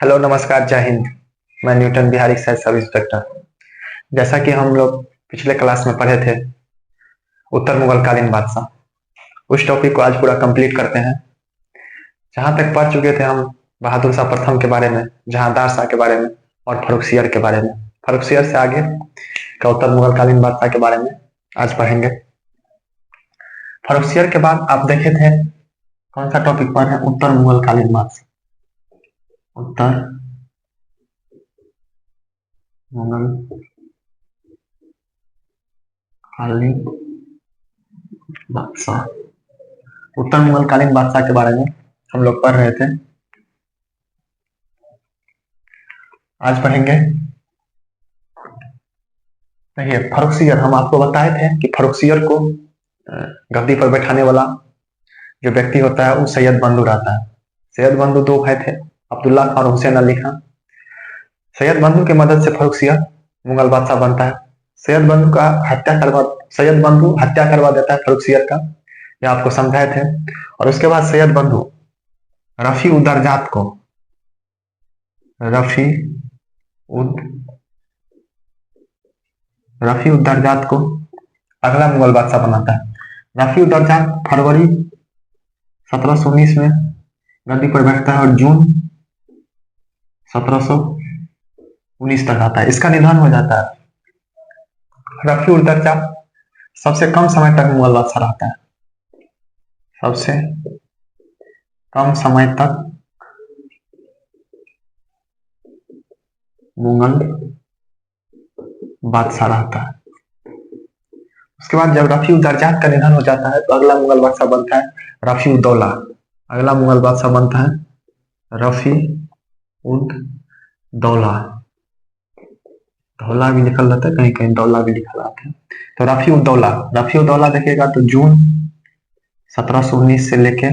Hello, नमस्कार, जय हिंद। मैं Newton Bihari excise sub inspector. जैसा कि हम लोग पिछले क्लास में पढ़े थे, उत्तर मुगल कालीन बादशाह, उस टॉपिक को आज पूरा कंप्लीट करते हैं। जहां तक पढ़ चुके थे हम बहादुर शाह प्रथम के बारे में, जहांदार शाह के बारे में और फर्रुखसियर के बारे में। फर्रुखसियर से आगे का उत्तर मुगल कालीन बादशाह के बारे में आज पढ़ेंगे। फर्रुखसियर के बाद आप देखे थे कौन सा टॉपिक पढ़ रहे हैं? उत्तर मुगल कालीन बादशाह। उत्तर मुगल कालीन बादशाह, उत्तर मुगल कालीन बादशाह के बारे में हम लोग पढ़ रहे थे। आज पढ़ेंगे। देखिए, फर्रुखसियर, हम आपको बताए थे कि फर्रुखसियर को गद्दी पर बैठाने वाला जो व्यक्ति होता है वो सैयद बंधु रहता है। सैयद बंधु दो भाई थे, अब्दुल्ला खान और हुसैन अली खान। सैयद बंधु की मदद से फर्रुखसियर मुगल बादशाह बनता है। सैयद बंधु हत्या करवा देता है फर्रुखसियर का, ये आपको समझाए थे। और उसके बाद सैयद बंधु रफी उदरजात को रफी उद रफी उदरजात को अगला मुगल बादशाह बनाता है। रफी उदरजात फरवरी 1719 में गद्दी पर बैठता है और जून 1719 तक आता है। इसका निधन हो जाता है। रफी उदरजात सबसे कम समय तक मुगल बादशाह रहता है। सबसे कम समय तक मुगल बादशाह रहता है। उसके बाद जब रफी उदरजात का निधन हो जाता है तो अगला मुगल बादशाह बनता है रफी उद्दौला। अगला मुगल बादशाह बनता है रफी उद दौला। दौला भी लिखल रहता है, कहीं कहीं दौला भी लिखा रहता है। तो रफी उद्दौला देखिएगा तो जून 1719 से लेके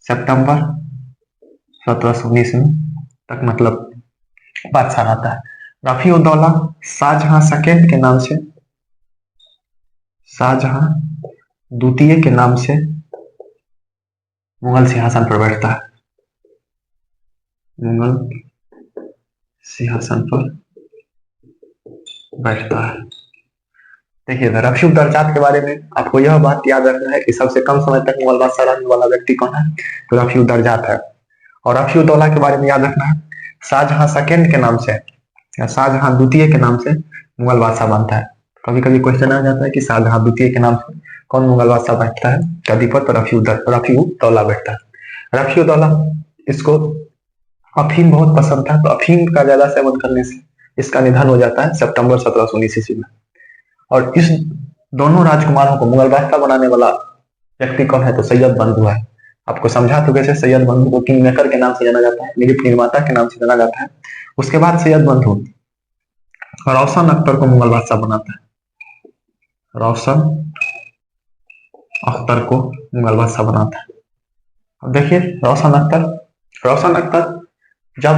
सितंबर 1719 में तक मतलब बादशाह रहता है। रफी उद्दौला शाहजहां सेकेंड के नाम से, शाहजहां द्वितीय के नाम से मुगल सिंहासन पर बैठता है। मुगल सिंहासन पर बैठता है। देखिए, रफी उदरजात के बारे में आपको यह बात याद रखना है कि सबसे कम समय तक मुगल बादशाह रहने वाला व्यक्ति कौन है? तो रफी उदरजात है। और रफी उद्दौला के बारे में याद रखना है, शाहजहां सेकेंड के नाम से या शाहजहां द्वितीय के नाम से मुगल बादशाह बनता है। कभी कभी क्वेश्चन आ जाता है कि शाहजहां द्वितीय के नाम से कौन मुगल बादशाह बैठता है गद्दी पर? तो रफी उद्दौला बैठता है। रफी उद्दौला, इसको अफीम बहुत पसंद था, तो अफीम का ज्यादा सेवन करने से इसका निधन हो जाता है सितंबर 1719 ईस्वी में। और इस दोनों राजकुमारों को मुगल बादशाह बनाने वाला व्यक्ति कौन है? तो सैयद बंधु है। आपको समझा तो कैसे सैयद बंधु को किंग मेकर के नाम से जाना जाता है, निरिप निर्माता के नाम से जाना जाता है। उसके बाद सैयद बंधु रोशन अख्तर को मुगल बादशाह बनाता है। रोशन अख्तर को मुगल बादशाह बनाता है। अब देखिए, रोशन अख्तर जब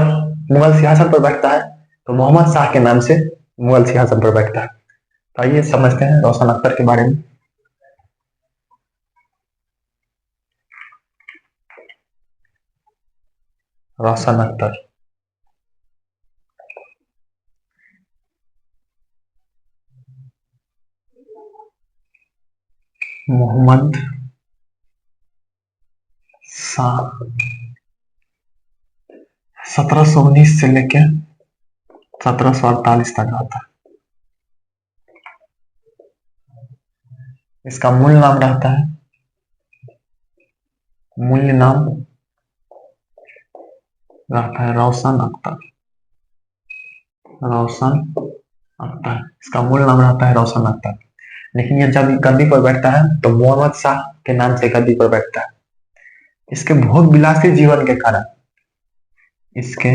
मुगल सिंहासन पर बैठता है तो मोहम्मद शाह के नाम से मुगल सिंहासन पर बैठता है। तो आइए समझते हैं रोशन अख्तर के बारे में। रोशन अख्तर मोहम्मद शाह 1719 से लेकर 1748 तक रहता है। इसका मूल नाम रहता है, मूल्य नाम रहता है रोशन अख्तर। रोशन अख्तर, इसका मूल नाम रहता है रोशन अख्तर। लेकिन ये जब गद्दी पर बैठता है तो मोहम्मद शाह के नाम से गद्दी पर बैठता है। इसके भोग विलासी जीवन के कारण, इसके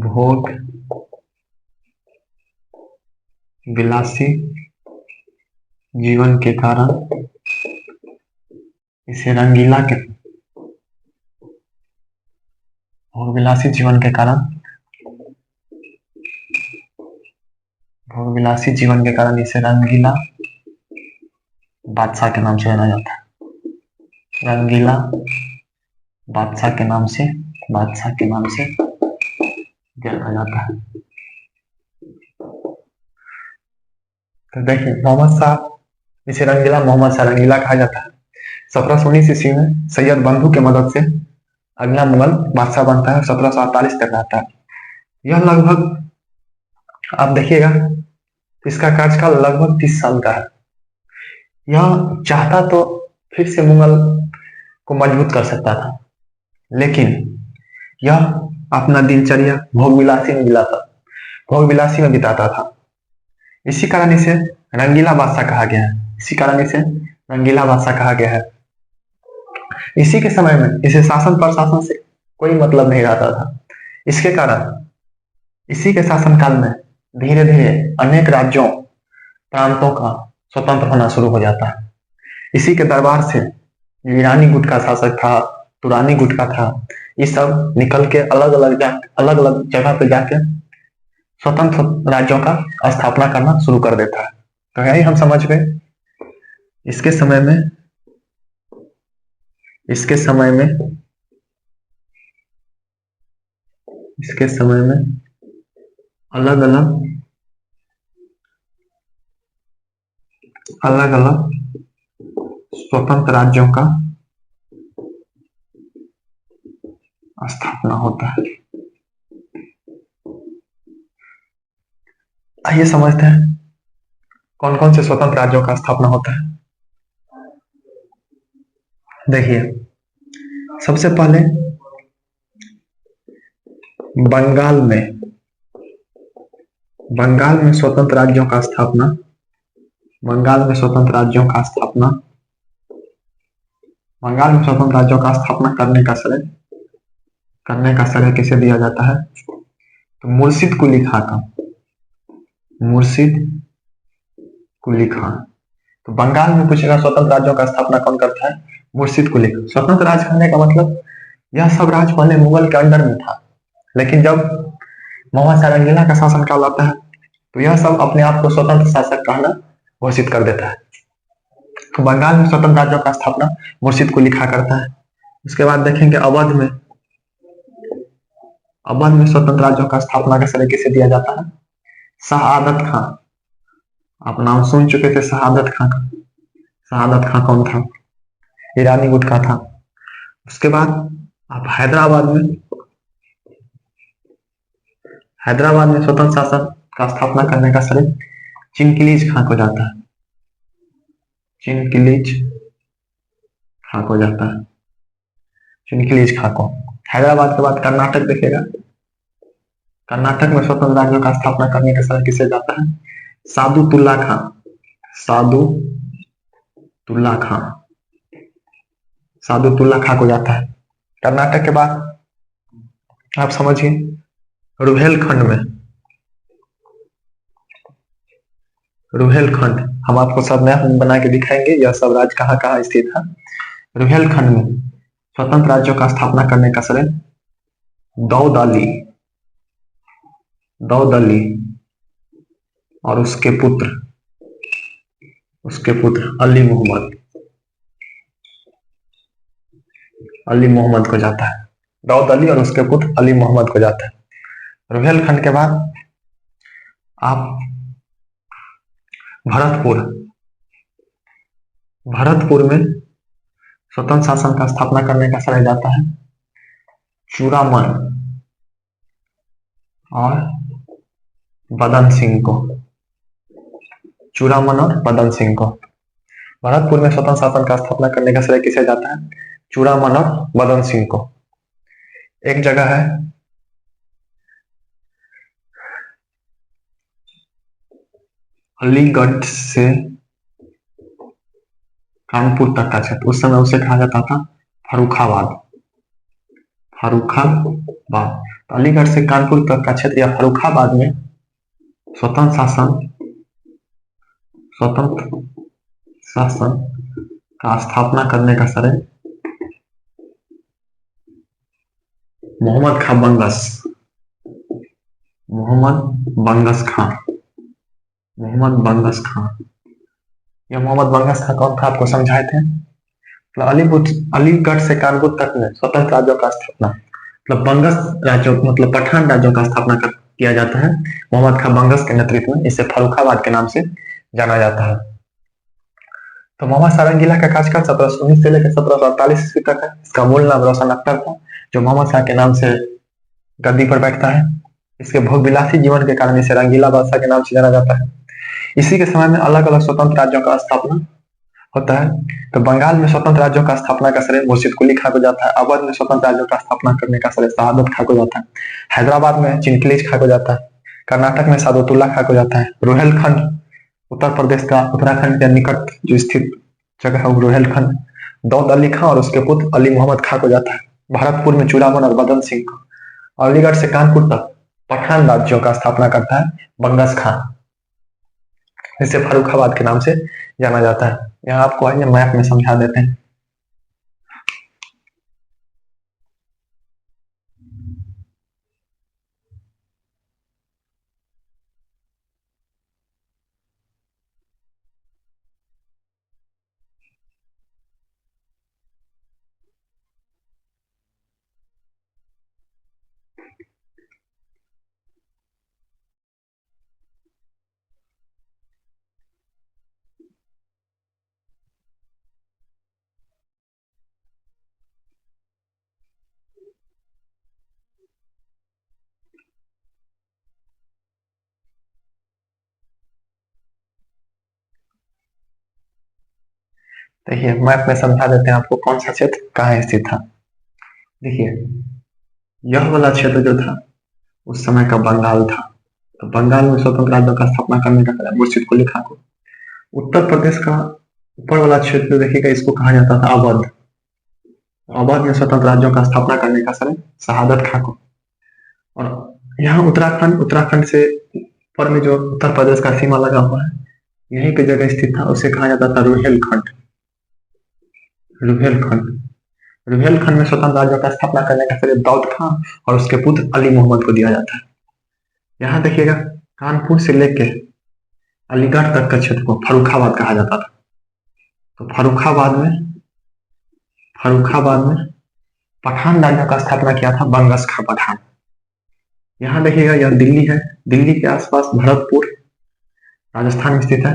भोग विलासी जीवन के कारण इसे रंगीला के भोग विलासी जीवन के कारण भोग विलासी जीवन के कारण इसे रंगीला बादशाह के नाम से जाना जाता है। रंगीला बादशाह के नाम से जाना जाता है। तो देखिए मोहम्मद शाह, इसे रंगीला मोहम्मद शाह रंगीला कहा जाता है। 1719 ईस्वी में सैयद बंधु की मदद से अगला मुगल बादशाह बनता है, 1748 तक रहता है। यह लगभग आप देखिएगा इसका कार्यकाल लगभग 30 साल का है। यह चाहता तो फिर से मुगल को मजबूत कर सकता था, लेकिन यह अपना दिनचर्या भोग विलासी में बिताता था। इसी कारण इसे रंगीला बादशाह कहा गया है। इसी के समय में इसे शासन प्रशासन से कोई मतलब नहीं रहता था। इसके कारण इसी के शासनकाल में धीरे धीरे अनेक राज्यों प्रांतों का स्वतंत्र होना शुरू हो जाता है। इसी के दरबार से ईरानी गुट का शासक था, तुरानी गुट का था, ये सब निकल के अलग अलग जगह पे जाके स्वतंत्र राज्यों का स्थापना करना शुरू कर देता है। तो यही हम समझ गए इसके समय में अलग अलग स्वतंत्र राज्यों का स्थापना होता है। आइए समझते हैं कौन कौन से स्वतंत्र राज्यों का स्थापना होता है। देखिए सबसे पहले बंगाल में स्वतंत्र राज्यों का स्थापना करने का श्रेय किसे दिया जाता है? तो मुर्शिद कुली खान। तो बंगाल में पूछेगा स्वतंत्र राज्यों का स्थापना कौन करता है? मुर्शिद कुली खान। स्वतंत्र राज्य करने का मतलब यह सब राज्य पहले मुगल के अंडर में था, लेकिन जब मोहम्मद शाह रंगीला का शासन काल आता है तो यह सब अपने आप को स्वतंत्र शासक कहना घोषित कर देता है। तो बंगाल में स्वतंत्र राज्यों का स्थापना मुर्शिद कुली खान करता है। उसके बाद देखेंगे अवध में स्वतंत्र राज्यों का स्थापना का श्रेय किसे दिया जाता है? शहादत खान। आप नाम सुन चुके थे शहादत खान कौन था? ईरानी गुट का था। उसके बाद आप हैदराबाद में स्वतंत्र शासन का स्थापना करने का श्रेय चिनकिलीज खां को जाता है। हैदराबाद के बाद कर्नाटक देखेगा। कर्नाटक में स्वतंत्र राज्यों का स्थापना करने का श्रेय किसे जाता है? सादुतुल्ला खां को जाता है। कर्नाटक के बाद आप समझिए रुहेलखंड हम आपको सब मैप बना के दिखाएंगे, यह सब राज्य कहाँ स्थित है। रुहेलखंड में स्वतंत्र राज्यों का स्थापना करने का श्रेय दाऊद और उसके पुत्र अली मोहम्मद को जाता है। दाऊद अली और उसके पुत्र अली मोहम्मद को जाता है। रुहेलखंड के बाद आप भरतपुर में स्वतंत्र शासन का स्थापना करने का श्रेय जाता है चूड़ामन और बदन सिंह को। भरतपुर में स्वतंत्र शासन का स्थापना करने का श्रेय किसे जाता है? चूड़ामन और बदन सिंह को। एक जगह है अलीगढ़ से कानपुर तक का क्षेत्र, उस समय उसे कहा जाता था फर्रुखाबाद। तो अलीगढ़ से कानपुर तक का क्षेत्र या फर्रुखाबाद में स्वतंत्र शासन का स्थापना करने का श्रेय मोहम्मद बंगस खां। यह मोहम्मद बंगस खां कौन था आपको समझाए थे? मतलब अलीगढ़ से कानपुर तक में स्वतंत्र राज्यों का स्थापना, मतलब बंगस राज्यों, मतलब पठान राज्यों का स्थापना किया जाता है मोहम्मद खां बंगस के नेतृत्व में। इसे फर्रुखाबाद के नाम से जाना जाता है। तो मोहम्मद सारंगीला का कार्यकाल 1719 से लेकर 1748 ईस्वी तक है। इसका मूल नाम रोशन अख्तर था, जो मोहम्मद शाह के नाम से गद्दी पर बैठता है। इसके भोगविलासी जीवन के कारण इसे रंगीला बादशाह के नाम से जाना जाता है। इसी के समय में अलग अलग स्वतंत्र राज्यों का स्थापना होता है। तो बंगाल में स्वतंत्र राज्यों का स्थापना का श्रेय मुर्शिद कुली खां को जाता है। अवध में स्वतंत्र राज्यों का स्थापना करने का श्रेय शहादत खां को जाता है। हैदराबाद में चिनकिलीज खां को जाता है। कर्नाटक में सादतुल्ला खां को जाता है। रोहेलखंड उत्तर प्रदेश का उत्तराखंड के निकट जो स्थित जगह है रोहेलखंड दाऊद अली खां और उसके पुत्र अली मोहम्मद खां को जाता है। भरतपुर में चूड़ामन और बदन सिंह को। अलीगढ़ से कानपुर तक पठान राज्यों का स्थापना करता है बंगस खां। इसे फर्रुखाबाद के नाम से जाना जाता है। यहाँ आपको आइए मैप में समझा देते हैं। देखिए मैप में समझा देते हैं आपको कौन सा क्षेत्र कहाँ स्थित था। देखिए यह वाला क्षेत्र जो था उस समय का बंगाल था। तो बंगाल में स्वतंत्र राज्यों का स्थापना करने का श्रेय मुर्शिद कुली खां को। उत्तर प्रदेश का ऊपर वाला क्षेत्र देखिएगा, इसको कहा जाता था अवध। अवध में स्वतंत्र राज्यों का स्थापना करने का श्रेय शहादत खां को। और यहाँ उत्तराखंड से ऊपर में जो उत्तर प्रदेश का सीमा लगा हुआ है यहीं पे जगह स्थित था, उसे कहा जाता था रुहेलखंड। रुहेलखंड रुहेलखंड में स्वतंत्र राज्यों का स्थापना करने का श्रेय दाऊद खां और उसके पुत्र अली मोहम्मद को दिया जाता है। यहाँ देखिएगा कानपुर से लेके अलीगढ़ तक का क्षेत्र को फर्रुखाबाद कहा जाता था। तो फर्रुखाबाद में पठान राज्यों का स्थापना किया था बंगस खां पठान। यहाँ देखिएगा यह दिल्ली है। दिल्ली के आसपास भरतपुर राजस्थान में स्थित है,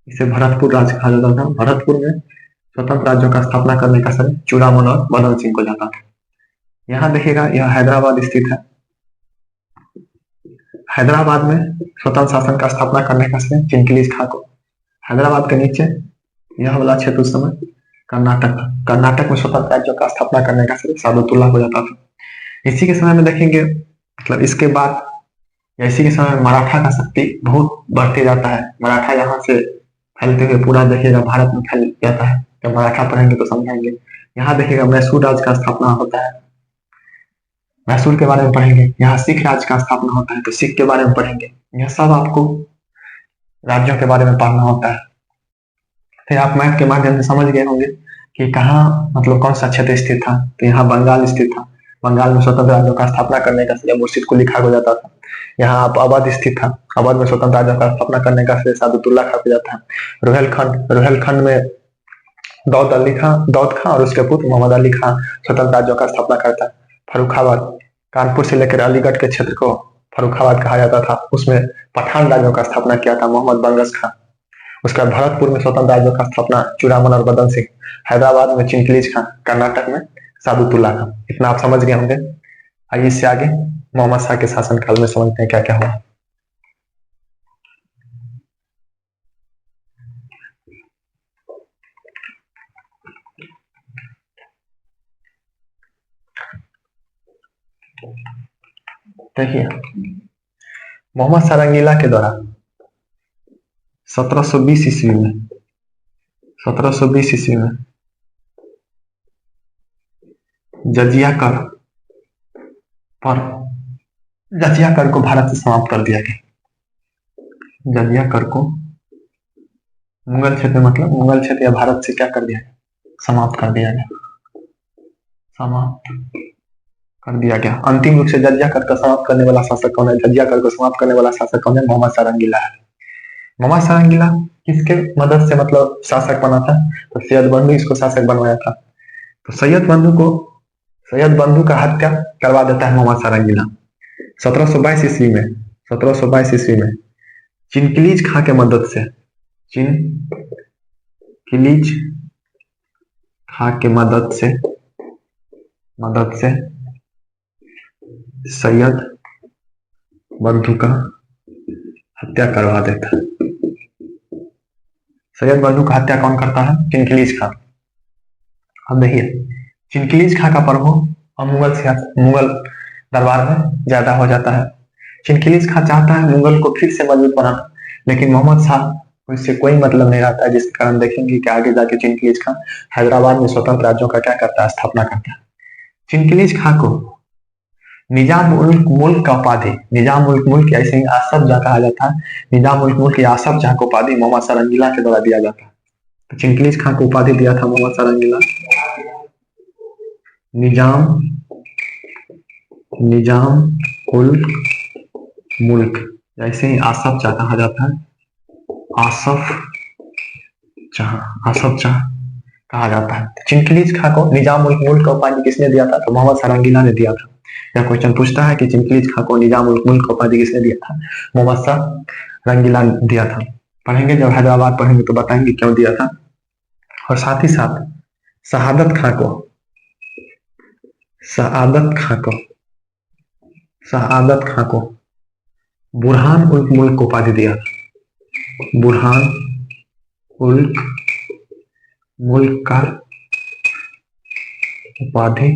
इसे भरतपुर राज्य कहा जाता था। भरतपुर में स्वतंत्र राज्यों का स्थापना करने का श्रेय चूड़ामन और बदन सिंह को जाता था। यहाँ देखिएगा यह हैदराबाद स्थित है। हैदराबाद में स्वतंत्र शासन का स्थापना करने का श्रेय चिनकिलीज खां को। हैदराबाद के नीचे यह वाला क्षेत्र उस समय कर्नाटक में स्वतंत्र राज्यों का स्थापना करने का श्रेय सादतुल्ला को जाता था। इसी के समय में देखेंगे, मतलब इसके बाद या इसी के समय में मराठा का शक्ति बहुत बढ़ते जाता है। मराठा यहाँ से फैलते हुए पूरा देखिएगा भारत में फैल जाता है। जब मराठा पढ़ेंगे तो समझेंगे। यहाँ देखिएगा मैसूर राज्य का स्थापना होता है, मैसूर के बारे में पढ़ेंगे। यहाँ सिख राज्य का स्थापना होता है तो सिख के बारे में पढ़ेंगे। यह सब आपको राज्यों के बारे में पढ़ना होता है। फिर आप मैप के माध्यम से समझ गए होंगे कि कहाँ, मतलब कौन सा क्षेत्र स्थित था। तो यहाँ बंगाल स्थित था। बंगाल में स्वतंत्र राज्यों का स्थापना करने का श्रेय मुर्शिद कुली खां को जाता था। यहाँ आप अवध स्थित था। अवध में स्वतंत्र राज्यों का स्थापना करने का श्रेय सादतुल्ला खां को जाता है। रोहेलखंड में दाऊद खां और उसके पुत्र मोहम्मद अली खां स्वतंत्र राज्यों का स्थापना करता है। फर्रुखाबाद कानपुर से लेकर अलीगढ़ के क्षेत्र को फर्रुखाबाद कहा जाता था। उसमें पठान राज्यों का स्थापना किया था मोहम्मद बंगस खां। उसके बाद भरतपुर में स्वतंत्र राज्यों का स्थापना चूड़ामन और बदन सिंह। हैदराबाद में चिनकिलीज खां। कर्नाटक में सादतुल्ला खां। इतना आप समझ गए होंगे। आइए इससे आगे मोहम्मद शाह के शासनकाल में समझते हैं क्या क्या हुआ। देखिए मोहम्मद सारंगीला के द्वारा 1720 ईस्वी में जजिया कर को भारत से समाप्त कर दिया गया। जजिया कर को मुगल क्षेत्र या भारत से क्या कर दिया गया, समाप्त कर दिया गया। अंतिम रूप से जजिया कर को समाप्त करने वाला शासक कौन है? जजिया कर को समाप्त करने वाला शासक कौन है? मोहम्मद सारंगीला है। मोहम्मद सारंगीला किसके मदद से मतलब शासक बना था? तो सैयद बंधु इसको शासक बनवाया था। तो सैयद बंधु का हत्या करवा देता है मोहम्मद सारंगीला 1722 ईस्वी में। 1722 ईस्वी में चिनकिलीज खां के मदद से, चिनकिलीज खां के मदद से सैयद बंधु का हत्या करवा देता है। सैयद बंधु का हत्या कौन करता है? चिनकिलीज खां। अब देखिए चिनकिलीज खां का प्रभाव अब मुगल दरबार में ज्यादा हो जाता है। चिनकिलीज खां चाहता है मुगल को फिर से मजबूत बनाना, लेकिन मोहम्मद शाह को इससे कोई मतलब नहीं रहता है, जिसके कारण देखेंगे कि आगे जाके चिनकिलीज खां हैदराबाद में स्वतंत्र राज्यों का क्या करता है? स्थापना करता है। चिनकिलीज खां को निजाम उल मुल्क का उपाधि, निजाम उल मुल्क ऐसे ही आसफ जाह कहा जाता है, निजाम उल मुल्क या आसफ जाह को उपाधि मोहम्मद सारंगीला के द्वारा दिया जाता है। तो चिनकिलीज खां को उपाधि दिया था मोहम्मद सारंगीला निजाम उल मुल्क, ऐसे ही आसफ जाह कहा जाता है, आसफ जाह कहा जाता है। चिनकिलीज खां को निजाम उल मुल्क का उपाधि किसने दिया था? तो मोहम्मद सारंगीला ने दिया था। यह क्वेश्चन पूछता है कि चिनकिलीज खां को निजाम उल मुल्क का उपाधि किसने दिया था? मोहम्मद सारंगीला ने दिया था। पढ़ेंगे जब हैदराबाद पढ़ेंगे तो बताएंगे क्यों दिया था। और साथ ही साथ शहादत खां को बुरहान उल मुल्क को उपाधि दिया था। बुरहान उल मुल्क का उपाधि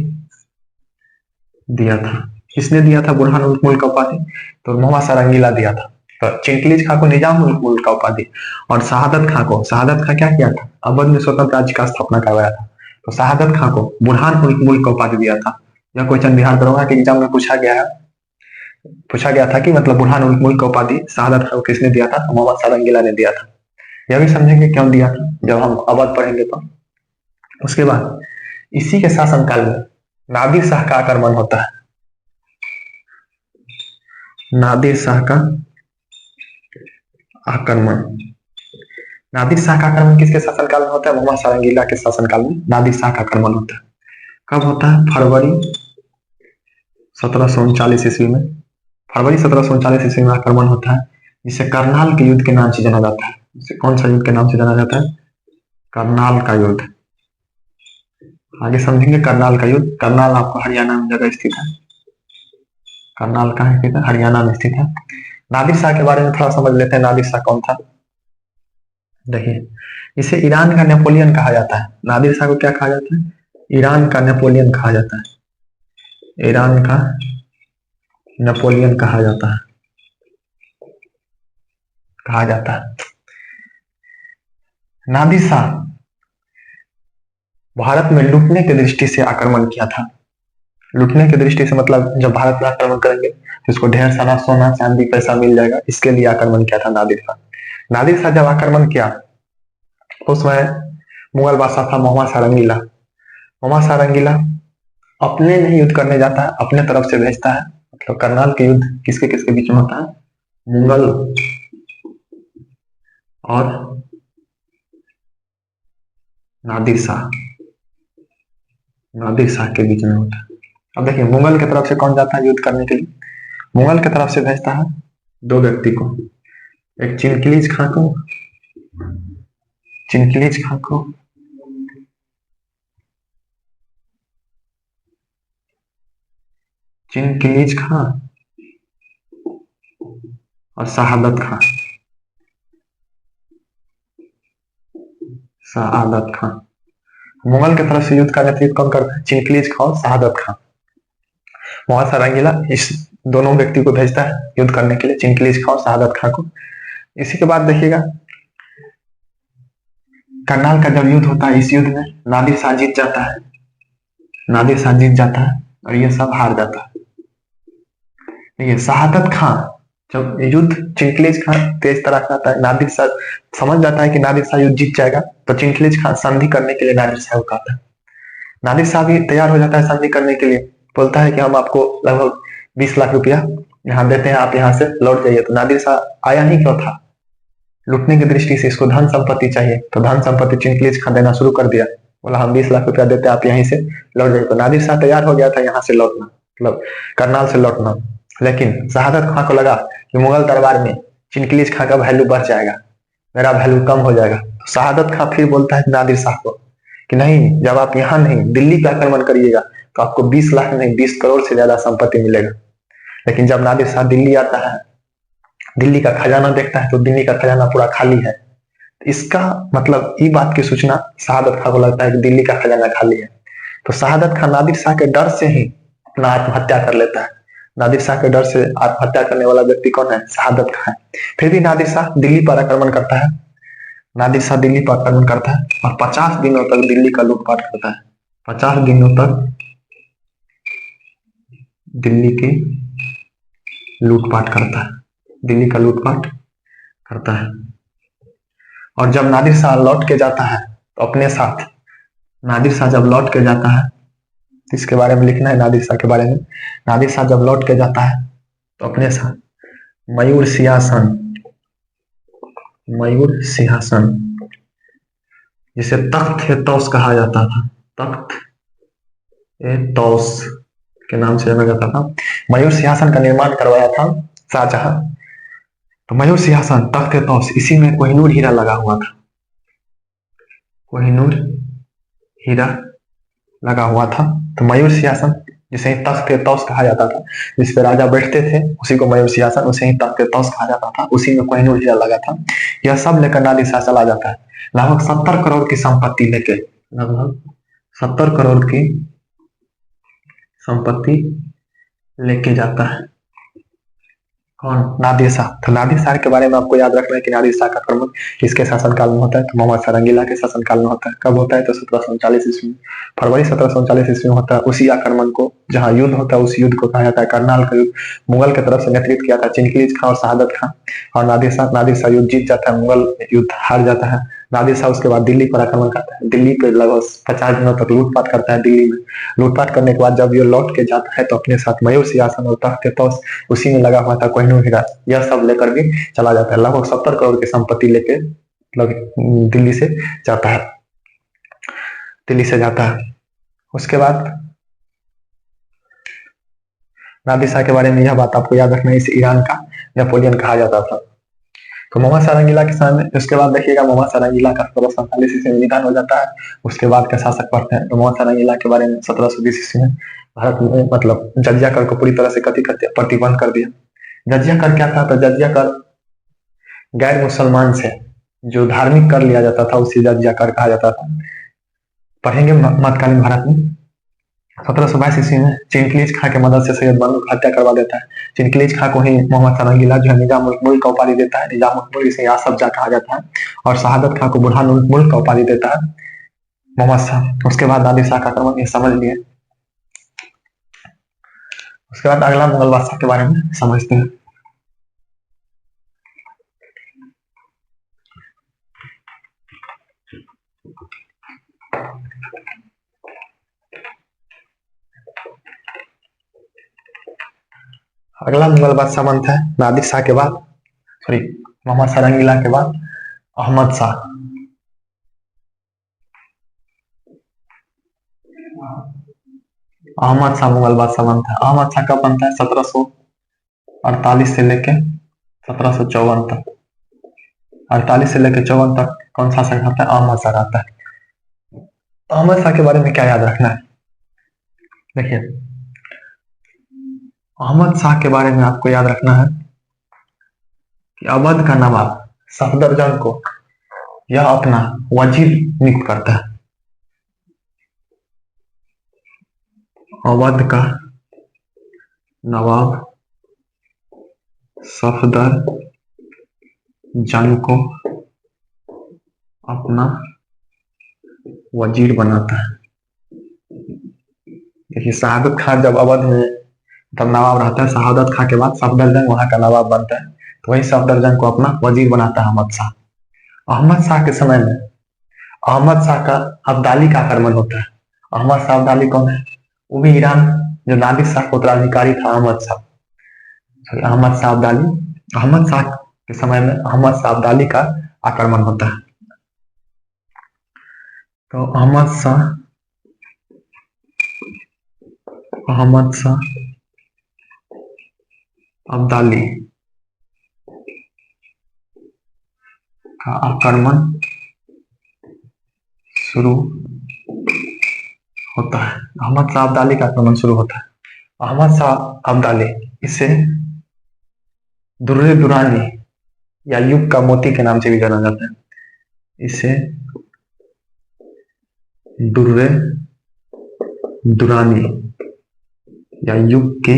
दिया था। किसने दिया था बुरहान उल मुल्क का उपाधि? तो मोहम्मद सारंगीला दिया था। तो चिनकिलीज खां को निजाम उल मुल्क का उपाधि और शहादत खां क्या किया था? अवध में स्वतंत्र राज्य का स्थापना करवाया था। तो शहादत खां को बुरहान उल मुल्क का उपाधि दिया था। यह क्वेश्चन बिहार दरोगा के एग्जाम में पूछा गया था कि मतलब बुरहान उल मुल्क का उपाधि शहादत खां को किसने दिया था? तो मोहम्मद सारंगीला ने दिया था। यह भी समझेंगे क्यों दिया था जब हम अवध पढ़ेंगे तो। उसके बाद इसी के शासनकाल में नादिर शाह का आक्रमण होता है। नादिर शाह का आक्रमण किसके शासनकाल में होता है? मोहम्मद सारंगीला के शासनकाल में नादिर शाह का आक्रमण होता है। कब होता है? फरवरी 1739 ईस्वी में। फरवरी 1739 ईस्वी में आक्रमण होता है, जिसे करनाल के युद्ध के नाम से जाना जाता है। इसे कौन सा युद्ध के नाम से जाना जाता है? करनाल का युद्ध। आगे समझेंगे करनाल का युद्ध। करनाल आपको हरियाणा में जगह स्थित है। करनाल कहाँ स्थित है? हरियाणा में स्थित है। नादिर शाह के बारे में थोड़ा समझ लेते हैं। नादिर शाह कौन था? देखिए इसे ईरान का नेपोलियन कहा जाता है। नादिर शाह को क्या कहा जाता है? ईरान का नेपोलियन कहा जाता है। ईरान का नेपोलियन कहा जाता है। नादिर शाह भारत में लूटने की दृष्टि से आक्रमण किया था। लूटने की दृष्टि से मतलब जब भारत में आक्रमण करेंगे तो इसको ढेर सारा सोना चांदी पैसा मिल जाएगा, इसके लिए आक्रमण किया था नादिर शाह। नादिर शाह जब आक्रमण किया उस समय मुगल बादशाह था मोहम्मद सारंगीला। मोहम्मद सारंगीला अपने नहीं युद्ध करने जाता है, अपने तरफ से भेजता है। मतलब करनाल के युद्ध किसके किसके बीच में होता है? मुगल और नादिर शाह के बीच में होता है। अब देखिए मुगल की तरफ से कौन जाता है युद्ध करने के लिए? मुगल की तरफ से भेजता है दो व्यक्ति को, एक चिनकिलीज खां और शहादत खां। मुगल की तरफ से युद्ध का नेतृत्व कौन करता है? चिनकिलीज खां और शहादत खां। मोहम्मद सारंगीला इस दोनों व्यक्ति को भेजता है युद्ध करने के लिए, चिनकिलीज खां और शहादत खां को। इसी के बाद देखिएगा करनाल का जब युद्ध होता है, इस युद्ध में नादिर शाह जीत जाता है और ये सब हार जाता है। देखिए शहादत खां जब युद्ध चिनकिलीज खां तेज तरह का आता है, नादिर शाह समझ जाता है कि नादिर शाह युद्ध जीत जाएगा, तो चिनकिलीज खां संधि करने के लिए नादिर शाह को कहता है। नादिर शाह भी तैयार हो जाता है संधि करने के लिए, बोलता है कि हम आपको लगभग 20 लाख रुपया यहाँ देते हैं, आप यहाँ से लौट जाइए। तो नादिर शाह आया ही क्यों था? लूटने की दृष्टि से इसको धन संपत्ति चाहिए, तो धन संपत्ति चिनकलीज खां देना शुरू कर दिया। बोला हम 20 लाख रुपया देते आप यहीं से लौट जाइए। तो नादिर शाह तैयार हो गया था यहाँ से लौटना, मतलब करनाल से लौटना। लेकिन शहादत खां को लगा कि मुगल दरबार में चिनकलीज खां का वैल्यू बढ़ जाएगा, मेरा वैल्यू कम हो जाएगा। तो शहादत खां फिर बोलता है नादिर शाह को कि नहीं, जब आप यहाँ नहीं दिल्ली का आक्रमण करिएगा तो आपको 20 लाख नहीं 20 करोड़ से ज्यादा संपत्ति मिलेगा। लेकिन जब नादिर शाह दिल्ली आता है, दिल्ली का खजाना देखता है तो दिल्ली का खजाना पूरा खाली है। इसका मतलब ये बात की सूचना शहादत खां को लगता है कि दिल्ली का खजाना खाली है। तो शहादत खां नादिर शाह के डर से ही अपना आत्महत्या कर लेता है। नादिर शाह के डर से आत्महत्या करने वाला व्यक्ति कौन है? शहादत खां है। फिर भी नादिर शाह दिल्ली पर आक्रमण करता है, नादिर शाह दिल्ली पर आक्रमण करता है और 50 दिनों तक दिल्ली का लूटपाट करता है। 50 दिनों तक दिल्ली की लूटपाट करता है, दिल्ली का लूटपाट करता है। और जब नादिर शाह लौट के जाता है तो अपने साथ, नादिर शाह जब लौट के जाता है, इसके बारे में लिखना है नादिर शाह के बारे में। नादिर शाह जब लौट के जाता है तो अपने साथ मयूर सिंहासन, मयूर सिंहासन जिसे तख्त ए तौस कहा जाता था, तख्त ए तौस के नाम से जाना जाता था, मयूर सिंहासन का निर्माण करवाया था शाहजहां। तो मयूर सिंहासन, तख्त ए तौस, इसी में कोहिनूर हीरा लगा हुआ था, कोहिनूर हीरा लगा हुआ था। तो मयूर सिंहासन जिसे तख्त ए तौस कहा जाता था, जिस पे राजा बैठते थे उसी को मयूर सिंहासन, उसे ही तख्त ए तौस कहा जाता था, उसी में कोहिनूर हीरा लगा था। यह सब लेकर नादिर शाह चला जाता है, लगभग 70 करोड़ की संपत्ति लेके, लगभग 70 करोड़ की संपत्ति लेके जाता है। कौन? नादिर शाह। तो नादिर शाह के बारे में आपको याद रखना है कि नादिर शाह का आक्रमण किसके शासनकाल में होता है? तो मोहम्मद शाह रंगीला के शासनकाल में होता है। कब होता है? तो 1739 ईस्वी, फरवरी 1739 ईस्वी में होता है। उसी आक्रमण को, जहाँ युद्ध होता है, उस युद्ध को कहा जाता है करनाल का युद्ध। मुगल की तरफ से नेतृत्व किया था चिनकलीज खां और शहादत खां, और नादिर शाह युद्ध जीत जाता है, मुगल युद्ध हार जाता है। नादिर शाह उसके बाद दिल्ली पर आक्रमण करता है, दिल्ली पे लगभग 50 दिनों तक लूटपाट करता है। दिल्ली में लूटपाट करने के बाद जब ये लौट के जाता है तो अपने साथ मयूर सिंहासन और तख्त ए तौस, उसी में लगा हुआ था कोहिनूर हीरा, यह सब लेकर के चला जाता है। लगभग 70 करोड़ की संपत्ति लेके दिल्ली से जाता है, दिल्ली से जाता है। उसके बाद नादिर शाह के बारे में यह बात आपको याद रखना है, इसे ईरान का नेपोलियन कहा जाता था। तो मोहम्मद शाह रंगीला के सामने, उसके बाद देखिएगा मोहम्मद शाह रंगीला का 1747 ईस्वी में निधन हो जाता है। उसके बाद का शासक पढ़ते हैं तो मोहम्मद शाह रंगीला के बारे में 1720 ईस्वी में भारत में मतलब जजिया कर को पूरी तरह से प्रतिबंध कर दिया। जजिया कर क्या था? तो जजिया कर गैर मुसलमान से जो धार्मिक कर लिया जाता था उसी जजिया कर कहा जाता था। पढ़ेंगे मध्यकालीन भारत में 1722 ईस्वी में चिनकलीज खां के मदद से सैयद बनु की हत्या करवा देता है। चिनकलीज खां को ही मोहम्मद शाह रंगीला जो है निजाम उल मुल्क का उपाधि देता है, निजाम उल मुल्क इसे यासफ जा कहा जाता है, और शहादत खां को बुरहान उल मुल्क का उपाधि देता है मोहम्मद शाह। उसके बाद नादिर शाह का आक्रमण, ये समझ लिए। उसके बाद अगला मुगल बादशाह के बारे में समझते हैं। अगला मुगल बादशाह बनता है नादिर शाह के बाद, सॉरी मोहम्मद शाह रंगीला के बाद अहमद शाह। अहमद शाह मुगल बादशाह बनता है। अहमद शाह कब बनता है? 1748 से लेके 1754 तक, 48 से लेके 54 तक कौन शासक रहता है? अहमद शाह रहता है। अहमद शाह के बारे में क्या याद रखना है? देखिए अहमद शाह के बारे में आपको याद रखना है कि अवध का नवाब सफदरजंग को यह अपना वजीर नियुक्त करता है। अवध का नवाब सफदरजंग को अपना वजीर बनाता है। देखिए शहादत खां जब अवध में तब नवाब रहता है, शहादत खां के बाद सफदरजंग वहां का नवाब बनता है, तो वही सफदरजंग को अपना वजीर बनाता है अहमद शाह। अहमद शाह के समय में अहमद शाह का अब्दाली का आक्रमण होता है। अहमद शाह अब्दाली कौन है? वो भी ईरान, जो नादिर शाह का उत्तराधिकारी था अहमद शाह, अहमद शाह अब्दाली। अहमद शाह के समय में अहमद शाह अब्दाली का आक्रमण होता है। तो अहमद शाह अब्दाली का आक्रमण शुरू होता है। अहमद शाह अब्दाली का आक्रमण शुरू होता है। अहमद शाह अब्दाली, इसे दुर्रे दुरानी या युग का मोती के नाम से भी जाना जाता है। इसे दुर्रे दुरानी या युग के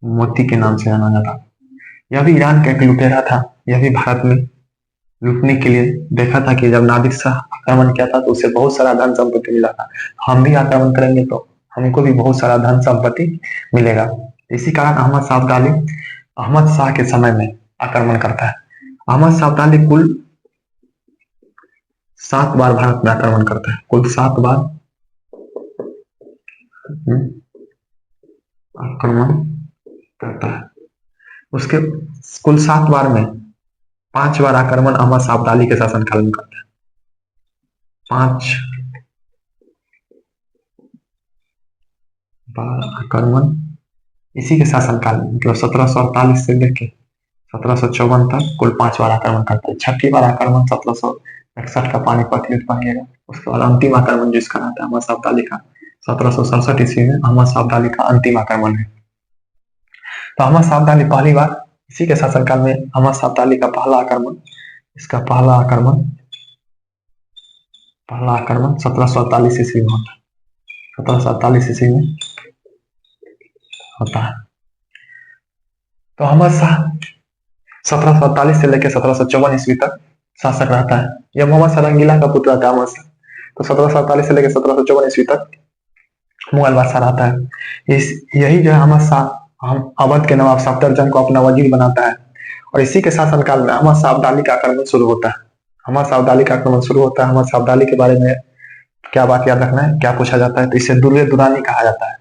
मोती के नाम से जाना जाता है। यह भी ईरान का एक लुटेरा था। यह भी भारत में लूटने के लिए देखा था कि जब नादिर शाह आक्रमण किया था तो उसे बहुत सारा धन संपत्ति मिला था। हम भी आक्रमण करेंगे तो हमको भी बहुत सारा धन संपत्ति मिलेगा। इसी कारण अहमद शाह अब्दाली अहमद शाह के समय में आक्रमण करता है। अहमद शाह अब्दाली कुल 7 बार भारत में आक्रमण करता है। कुल 7 बार आक्रमण करता है। उसके कुल 7 बार में 5 बार आक्रमण अहमद शाह अब्दाली के शासनकाल में करता है। 5 बार आक्रमण इसी के शासनकाल में, मतलब 1748 से लेकर 1754 तक कुल 5 बार आक्रमण करता है। 6ठी बार आक्रमण 1761 का पानीपत युद्ध बनेगा। उसके बाद अंतिम आक्रमण जिसका नाम है अहमद शाह अब्दाली का 1767 ईस्वी में अहमद शाह अब्दाली का अंतिम आक्रमण है। तो अहमद शाह अब्दाली पहली बार इसी के शासनकाल में अहमद शाह अब्दाली का पहला आक्रमण 1748 ईस्वी में होता है। 1748 ईस्वी में होता है। तो अहमद शाह 1748 से लेकर 1754 ईस्वी तक शासक रहता है। यह मोहम्मद शाह रंगीला का पुत्र था अहमद शाह। तो 1747 से लेकर 1754 ईस्वी तक मुगल बादशाह रहता है। यही जो है अहमद शाह अवध के नवाब सफदरजंग को अपना वजीर बनाता है और इसी के शासनकाल में अहमद शाह अब्दाली का आक्रमण शुरू होता है। अहमद शाह अब्दाली का आक्रमण शुरू होता है। अहमद शाह अब्दाली के बारे में क्या बात याद रखना है, क्या पूछा जाता है, तो इसे दुर्रे दुरानी कहा जाता है।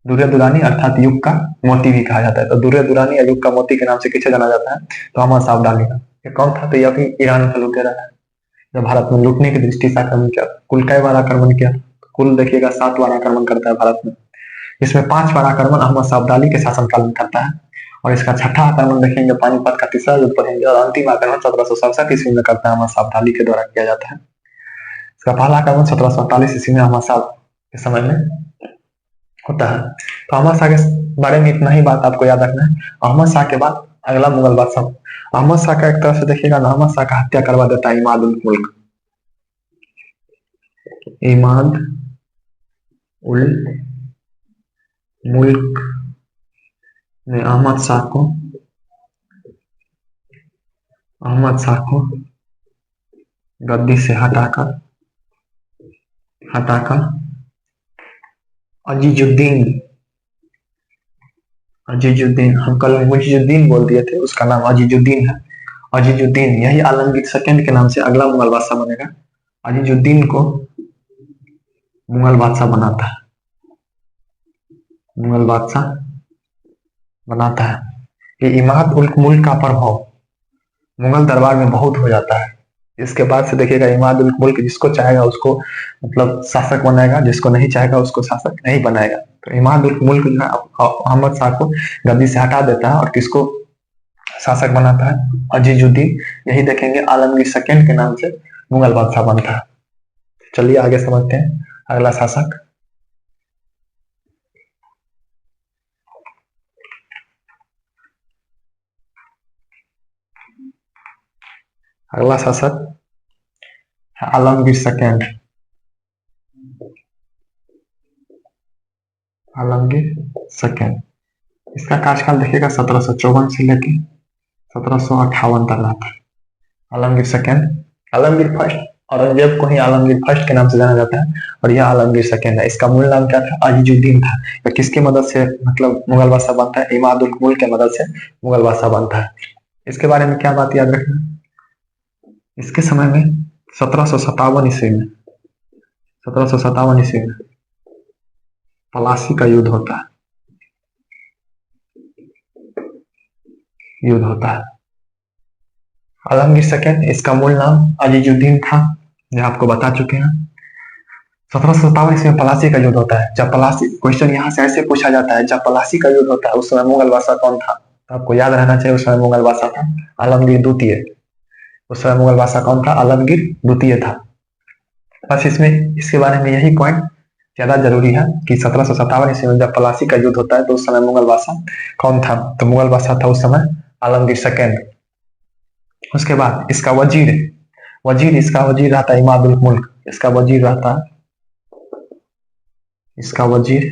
दुर्रे दुरानी अर्थात युग का मोती भी कहा जाता है। तो दुर्रे दुरानी या युग का मोती के नाम से किसे जाना जाता है, तो अहमद शाह अब्दाली का। ये कौन था, तो यह भी ईरान का लुटेरा है जो भारत में लूटने की दृष्टि से आक्रमण किया। कुल कई बार आक्रमण किया, कुल देखिएगा 7 बार आक्रमण करता है भारत में। इसमें 5 बार आक्रमण अहमद शाह अब्दाली के शासनकाल में करता है और इसका 6ठा आक्रमण देखेंगे पानीपत का 3रा युद्ध पढ़ेंगे और अंतिम आक्रमण 1767 ईस्वी में करता है, अहमद शाह अब्दाली के द्वारा किया जाता है। इसका पहला आक्रमण 1748 ईस्वी में अहमद शाह के समय में होता है। तो अहमद शाह के बारे में इतना ही बात आपको याद रखना है। अहमद शाह के बाद अगला मुगल बादशाह, अहमद शाह का एक तरह से देखिएगा ना, अहमद शाह का हत्या करवा देता है इमाद उल मुल्क। इमाद उल मुल्क ने अहमद शाह को गद्दी से हटाकर अजीजुद्दीन, हम कल मुजीजुद्दीन बोल दिए थे, उसका नाम अजीजुद्दीन है। अजीजुद्दीन यही आलमगीर सेकंड के नाम से अगला मुगल बादशाह बनेगा। अजीजुद्दीन को मुगल बादशाह बनाता है। ये इमाद उल मुल्क का प्रभाव मुगल दरबार में बहुत हो जाता है। इसके बाद से देखिएगा इमाद उल मुल्क जिसको चाहेगा उसको मतलब शासक बनाएगा, जिसको नहीं चाहेगा उसको शासक नहीं बनाएगा। तो इमाद उल मुल्क जो है अहमद शाह को गद्दी से हटा देता है और किसको शासक बनाता है, अजीजुद्दीन। यही देखेंगे आलमगीर सेकंड के नाम से मुगल बादशाह बनता है। चलिए आगे समझते हैं अगला शासक। अगला शासक आलमगीर सेकंड। इसका कार्यकाल देखिएगा 1754 से लेके 1758 तक रहता है। आलमगीर सेकंड, आलमगीर फर्स्ट, औरंगजेब को ही आलमगीर फर्स्ट के नाम से जाना जाता है और यह आलमगीर सेकंड है। इसका मूल नाम क्या था, अजीजुद्दीन था। तो किसकी मदद से मतलब मुगल बादशाह बनता है, इमाद उल मुल्क के मदद से मुगल बादशाह बनता है। इसके बारे में क्या बात याद रखना, इसके समय में 1757 ईस्वी में प्लासी का युद्ध होता है। युद्ध होता है। आलमगीर सेकेंड, इसका मूल नाम अजीजुद्दीन था, जो आपको बता चुके हैं। 1757 ईस्वी में पलासी का युद्ध होता है। जब पलासी, क्वेश्चन यहाँ से ऐसे पूछा जाता है, जब पलासी का युद्ध होता है उस समय मुगल बादशाह कौन था? तो आपको याद रहना चाहिए, उस समय मुगल बादशाह था आलमगीर द्वितीय। उस समय मुगल बादशाह कौन था? आलमगीर द्वितीय था। बस इसमें इसके बारे में यही पॉइंट ज्यादा जरूरी है कि 1757 ईस्वी में जब पलासी का युद्ध होता है तो उस समय मुगल बादशाह कौन था? तो मुगल बादशाह था उस समय आलमगीर सेकेंड। उसके बाद इसका वजीर इसका वजीर रहता है इमाद उल मुल्क। इसका वजीर रहता है, इसका वजीर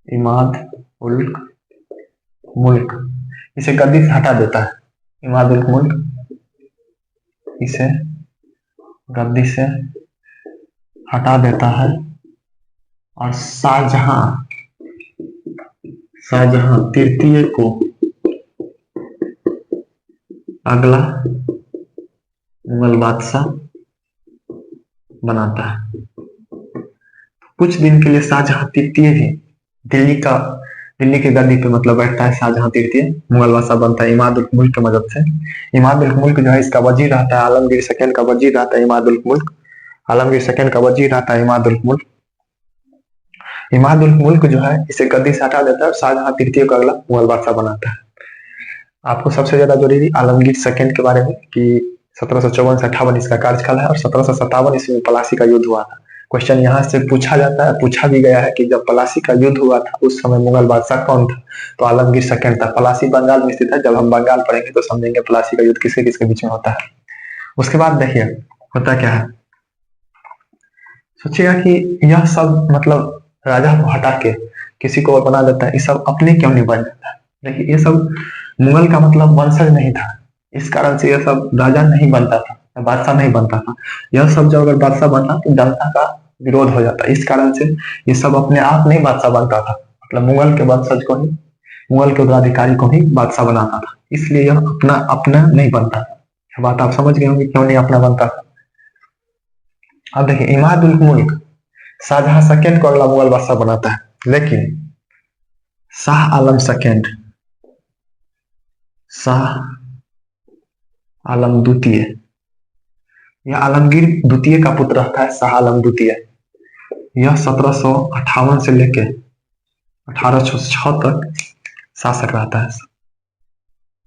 इमाद उल मुल्क। इसे गद्दी से हटा देता है इमाद उल मुल्क, इसे गद्दी से हटा देता है और शाहजहां तृतीय को अगला मुगल बादशाह बनाता है। कुछ दिन के लिए शाहजहां तृतीय भी दिल्ली की गद्दी पे मतलब बैठता है। शाहजहां तृतीय मुगल बादशाह बनता है इमाद उल मुल्क की मदद से। इमाद उल मुल्क जो है इसका वजीर रहता है आलमगीर सेकेंड का वजीर रहता है इमाद उल मुल्क। आलमगीर सेकेंड का वजीर रहता है इमाद उल मुल्क। इमाद उल मुल्क जो है इसे गद्दी से हटा देता है और शाहजहां तृतीय को अगला मुगल बादशाह बनाता है। आपको सबसे ज्यादा जरूरी आलमगीर सेकेंड के बारे में कि 1754 से 58 इसका कार्यकाल है और 1757 ईस्वी में पलासी का युद्ध हुआ था। क्वेश्चन यहाँ से पूछा जाता है, पूछा भी गया है कि जब पलासी का युद्ध हुआ था उस समय मुगल बादशाह कौन था? तो आलमगीर सेकेंड था। पलासी बंगाल में स्थित है। जब हम बंगाल पढ़ेंगे तो समझेंगे पलासी का युद्ध किसके किसके बीच में होता है। उसके बाद देखिए होता क्या है, सोचिएगा कि यह सब मतलब राजा को हटा के किसी को और बना देता है, ये सब अपने क्यों नहीं बन जाता है? देखिए ये सब मुगल का मतलब वंशज नहीं था, इस कारण से यह सब राजा नहीं बनता था, बादशाह नहीं बनता था। यह सब जब अगर बादशाह बनता तो जनता का विरोध हो जाता, इस कारण से ये सब अपने आप नहीं बादशाह बनता था। मतलब मुगल के वंशज को ही, मुगल के उत्तराधिकारी को ही बादशाह बनाता था, इसलिए यह अपना अपना नहीं बनता था। यह बात आप समझ गए होंगे क्यों नहीं अपना बनता था। अब देखिए इमाद उल मुल्क शाहजहां सेकेंड को अगला मुगल बादशाह बनाता है, लेकिन शाह आलम सेकेंड, शाह आलम द्वितीय, यह आलमगीर द्वितीय का पुत्र था शाह आलम द्वितीय। यह 1758 से लेके 1806 तक शासक रहता है।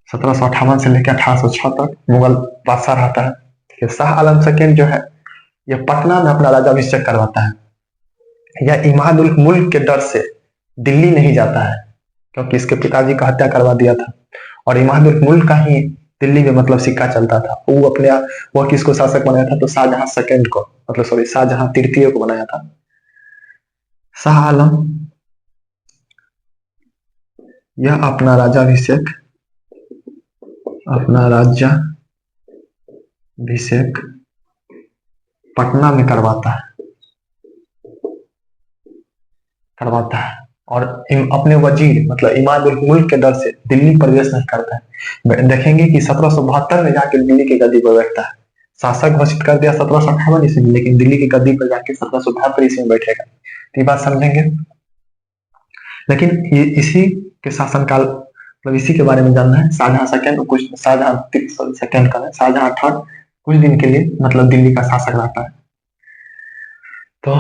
1758 से लेकर 1806 तक मुगल बादशाह रहता है। शाह आलम सेकेंड जो है यह पटना में अपना राज्याभिषेक करवाता है। यह इमाद उल मुल्क के डर से दिल्ली नहीं जाता है, क्योंकि इसके पिताजी का हत्या करवा दिया था और इमाद उल मुल्क का ही दिल्ली में मतलब सिक्का चलता था। वो अपने वह किसको शासक बनाया था? तो शाहजहां सेकेंड को, मतलब सॉरी शाहजहां तृतीय को बनाया था। शाह आलम यह अपना राज्याभिषेक पटना में करवाता है और अपने वजीर मतलब इमाद उल मुल्क के डर से दिल्ली प्रवेश नहीं करता है। देखेंगे कि 1772 में जाके दिल्ली की गद्दी पर बैठता है। शासक घोषित कर दिया 1758 ईस्वी में, लेकिन दिल्ली की गद्दी पर जाके 1772 ईस्वी में बैठेगा। तो ये बात समझेंगे। लेकिन ये इसी के शासनकाल मतलब इसी के बारे में जानना है। शाहजहां सेकेंड कुछ शाहजहां थर्ड कुछ दिन के लिए मतलब दिल्ली का शासक रहता है। तो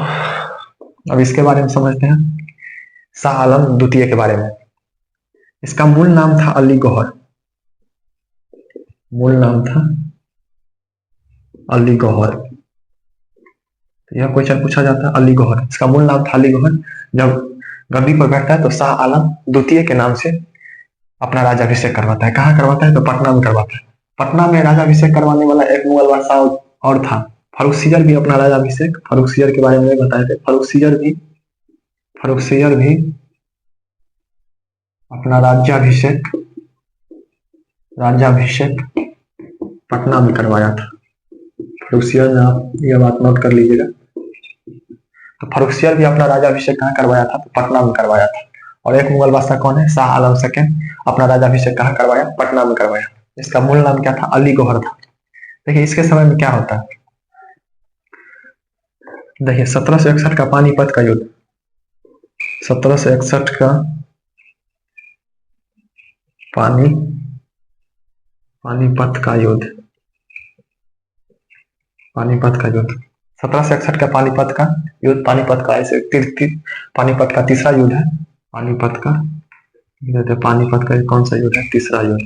अब इसके बारे में समझते हैं शाह आलम द्वितीय के बारे में। इसका मूल नाम था अली गौहर, मूल नाम था अली गौहर। यह क्वेश्चन पूछा जाता है अली गौहर, इसका मूल नाम था अली गौहर। जब गद्दी पर बैठता है तो शाह आलम द्वितीय के नाम से अपना राज्याभिषेक करवाता है। कहाँ करवाता है? तो पटना में करवाता है। पटना में राज्याभिषेक करवाने वाला एक मुगल बादशाह और था, फारूक सीजर भी अपना राज्याभिषेक, फारूक सीजर के बारे में बताए थे। फारूक सीजर भी अपना राज्याभिषेक पटना में करवाया था। फारूक सीजर ने, आप यह बात नोट कर लीजिएगा। तो फारूक सीजर भी अपना राज्याभिषेक कहाँ करवाया था? तो पटना में करवाया था। और एक मुगल बादशाह कौन है? शाह आलम सेकेंड, अपना राज्याभिषेक कहाँ करवाया? पटना में करवाया। इसका मूल नाम क्या था? अली गौहर था। देखिए इसके समय में क्या होता है, देखिए 1761 का पानीपत का युद्ध, 1761 का पानी पानीपत का युद्ध, पानीपत का युद्ध 1761 का पानीपत का युद्ध, पानीपत का ऐसे पानीपत का तीसरा युद्ध है। पानीपत का पानीपत का कौन सा युद्ध है? तीसरा युद्ध।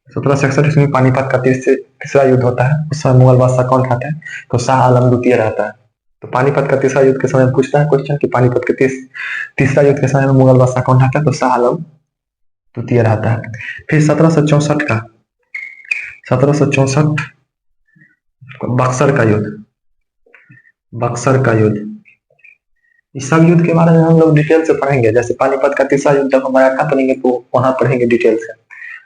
1761 ईस्वी में पानीपत का तीसरा युद्ध होता है। उस समय मुगल बादशाह कौन रहता है? तो शाह आलम द्वितीय रहता है। तो पानीपत का तीसरा युद्ध के समय पूछता है क्वेश्चन कि पानीपत के तीसरा युद्ध के समय में मुगल बादशाह कौन रहता है? तो शाह आलम द्वितीय रहता है। फिर 1764 का 1764 बक्सर का युद्ध, बक्सर का युद्ध। इस सब युद्ध के बारे में हम लोग डिटेल से पढ़ेंगे। जैसे पानीपत का तीसरा युद्ध जब हम मराठा पढ़ेंगे तो वहां पढ़ेंगे डिटेल से।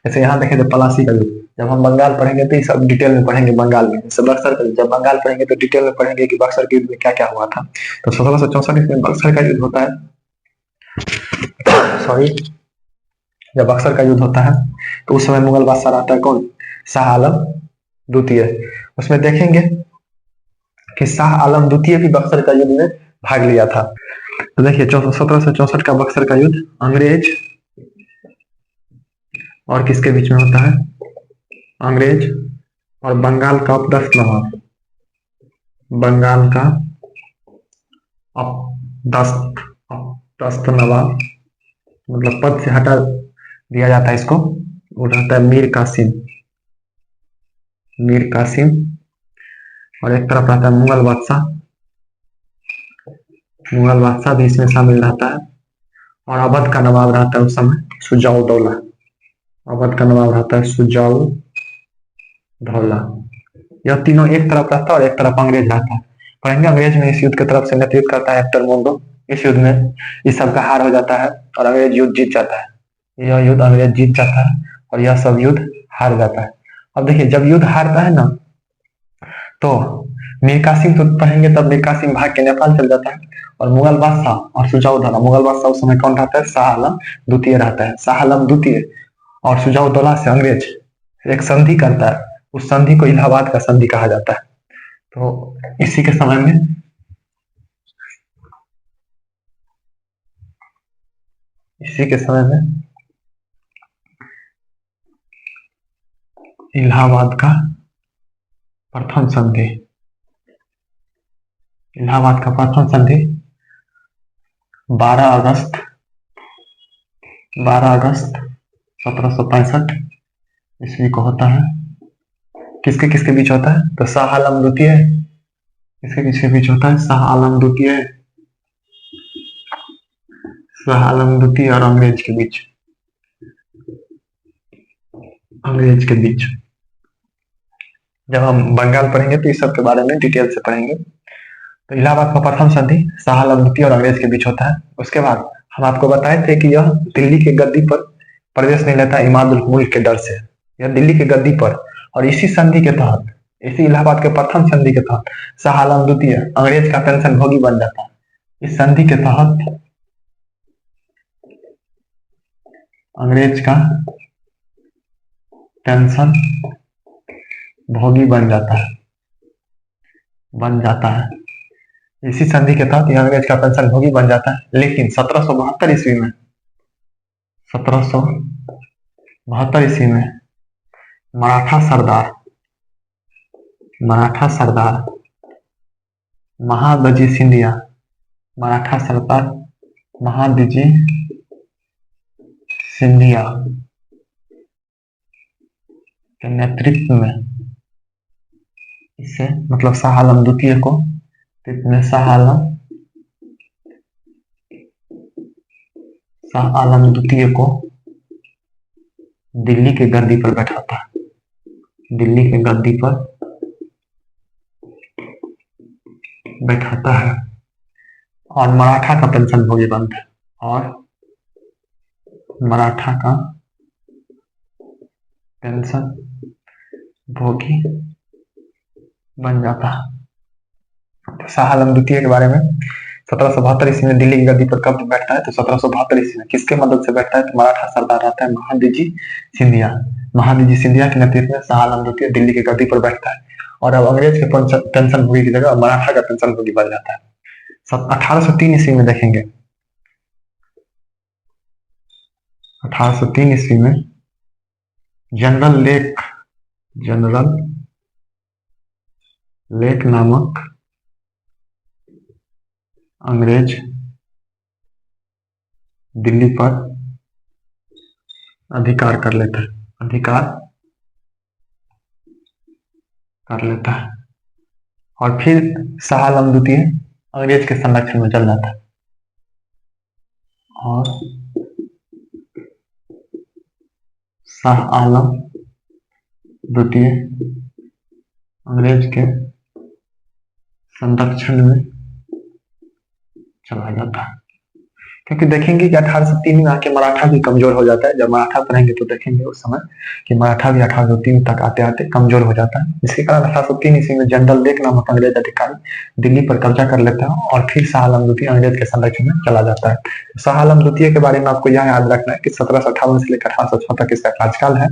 जैसे यहाँ देखें तो पलासी का युद्ध, जब हम बंगाल पढ़ेंगे तो ये सब डिटेल में पढ़ेंगे बंगाल में। जैसे बक्सर का युद्ध, जब बंगाल पढ़ेंगे तो डिटेल में पढ़ेंगे कि बक्सर के युद्ध में क्या क्या हुआ था। तो 1764 में बक्सर का युद्ध होता है। सॉरी, जब बक्सर का युद्ध होता है तो उस समय मुगल बादशाह रहता है कौन? शाह आलम द्वितीय। उसमें देखेंगे कि शाह आलम द्वितीय भी बक्सर का युद्ध में भाग लिया था। तो देखिए 1764 का बक्सर का युद्ध अंग्रेज और किसके बीच में होता है? अंग्रेज और बंगाल का अपदस्थ नवाब, बंगाल का अपदस्थ नवाब, मतलब पद से हटा दिया जाता है इसको। वो रहता है मीर कासिम, मीर कासिम। और एक तरफ रहता है मुगल बादशाह, मुगल बादशाह भी इसमें शामिल रहता है। और अवध का नवाब रहता है उस समय सुजाऊ दौला, अवध का नवाब रहता है सुजाऊ दौला। यह तीनों एक तरफ रहता है और एक तरफ अंग्रेज रहता है। पढ़ेंगे अंग्रेज में इस युद्ध की तरफ से नेतृत्व करता है हेक्टर मोंगो। इस युद्ध में इस सब का हार हो जाता है और अंग्रेज युद्ध जीत जाता है। यह युद्ध अंग्रेज जीत जाता है और यह सब युद्ध हार जाता है। अब देखिए जब युद्ध हारता है ना तो मीर कासिम तो पढ़ेंगे, तब मीर कासिम भाग के नेपाल चल जाता है। और मुगल बादशाह और सुजाऊ दौला, मुगल बादशाह उस समय कौन रहता है? शाह आलम द्वितीय रहता है। शाह आलम द्वितीय और सुजाऊ दौला से अंग्रेज एक संधि करता है। उस संधि को इलाहाबाद का संधि कहा जाता है। तो इसी के समय में इलाहाबाद का प्रथम संधि, इलाहाबाद का प्रथम संधि 12 अगस्त 1765 ईस्वी को होता है। किसके किसके बीच होता है? तो शाह आलम द्वितीय, किसके किसके बीच होता है? शाह आलम द्वितीय, शाह आलम द्वितीय और अंग्रेज के बीच, अंग्रेज के बीच। जब हम बंगाल पढ़ेंगे तो इस सब के बारे में डिटेल से पढ़ेंगे। तो इलाहाबाद का प्रथम संधि शाह आलम द्वितीय और अंग्रेज के बीच होता है। उसके बाद हम आपको बताए थे कि यह दिल्ली के गद्दी पर प्रवेश नहीं लेता इमादुल मुल्क के डर से। यह दिल्ली के गद्दी पर, और इसी संधि के तहत, इसी इलाहाबाद के प्रथम संधि के तहत शाह आलम द्वितीय अंग्रेज का पेंशन भोगी बन जाता है। इस संधि के तहत अंग्रेज का पेंशन भोगी बन जाता है। इसी संधि के तहत यह अंग्रेज का पेंशन भोगी बन जाता है। लेकिन 1772 ईस्वी में 1772 ईस्वी में मराठा सरदार महादजी सिंधिया, मराठा सरदार महादजी सिंधिया के नेतृत्व में इसे, मतलब शाह आलम द्वितीय को, शाह आलम द्वितीय को दिल्ली के गद्दी पर बैठाता है, दिल्ली के गद्दी पर बैठाता है और मराठा का पेंशन भोगी बनता है, और मराठा का पेंशन भोगी बन जाता है। शाह आलम द्वितीय के बारे में 1772 ईस्वी में दिल्ली की गद्दी पर कब बैठता है? तो 1772 ईस्वी में किसके मदद से बैठता है? तो मराठा सरदार रहता है महादजी सिंधिया, महादजी सिंधिया के नेतृत्व में शाह आलम द्वितीय दिल्ली की गद्दी पर बैठता है। और अब अंग्रेज के पेंशन भोगी की जगह मराठा का पेंशन भोगी बन जाता है। 1803 ईस्वी में देखेंगे 1803 ईस्वी में जनरल लेक नामक अंग्रेज दिल्ली पर अधिकार कर लेता है और फिर शाह आलम द्वितीय अंग्रेज के संरक्षण में चल जाता है और शाह आलम द्वितीय अंग्रेज के संरक्षण में चला जाता है, क्योंकि देखेंगे कि 1803 में आके मराठा भी कमजोर हो जाता है। जब मराठा पढ़ेंगे तो देखेंगे उस समय कि मराठा भी 1803 तक आते आते कमजोर हो जाता है। इसके कारण 1803 ईस्वी में जनरल लेक नामक अंग्रेज अधिकारी दिल्ली पर कब्जा कर लेता है और फिर शाह आलम द्वितीय अंग्रेज के संरक्षण में चला जाता है। शाह आलम द्वितीय के बारे में आपको यह याद रखना है कि 1758 से लेकर 1806 तक इसका कार्यकाल है।